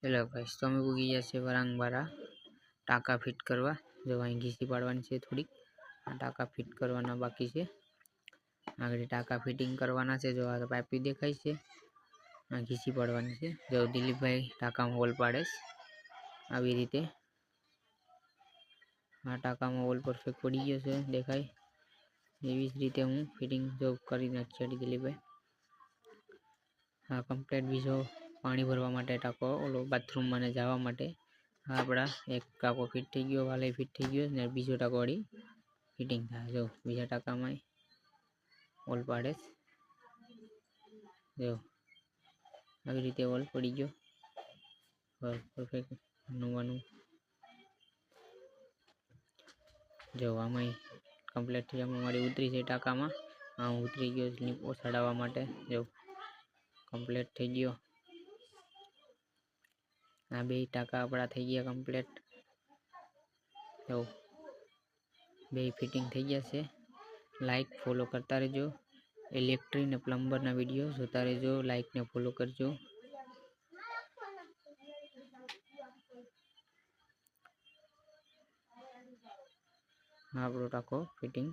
Hello guys, तो અમે પૂગી ગયા છે વરાંગવાળા ટાંકા ફિટ કરવા। જો અહીં ઘીસી પાડવાની છે, થોડીક આ ટાંકા ફિટ કરવાના બાકી છે। આગળ ટાંકા ફિટિંગ કરવાના છે। જો આ પાઇપ દેખાય છે, આ ઘીસી પાડવાની છે। જો દિલીપભાઈ ટાંકામાં હોલ પાડે છે આવી રીતે। આ ટાંકામાં હોલ પરફેક્ટ પડી ગયો છે, દેખાય એવી જ રીતે હું ફિટિંગ જો કરી નાખી દિલીપભાઈ। આ કમ્પ્લીટ બીજો पानी भरवा माटे टाँको ओलो बाथरूम में जावा माटे आपड़ा एक टाँको फिट थई गयो, वाले फिट थई गयो ने बीजो टाँको वળી फिटिंग थाय। जो बीजा टाँका में होल पाड़े जो આવી રીતે હોલ પડી ગયો પરફેક્ટ નવાનું। જો આમાં કમ્પ્લીટ થઈ અમારી ઉતરી છે ટાંકામાં। આ ઉતરી ગયો સ્લીપ ઓછાડવા માટે। જો કમ્પ્લીટ થઈ ગયો। आ बे टाँका अपना थी गया कम्प्लीट। तो बे फिटिंग थी गया से। लाइक फॉलो करता रहो। इलेक्ट्रिक ने प्लम्बर ना वीडियो जोता रहो। लाइक ने फॉलो करजो। आपणो टाँको फिटिंग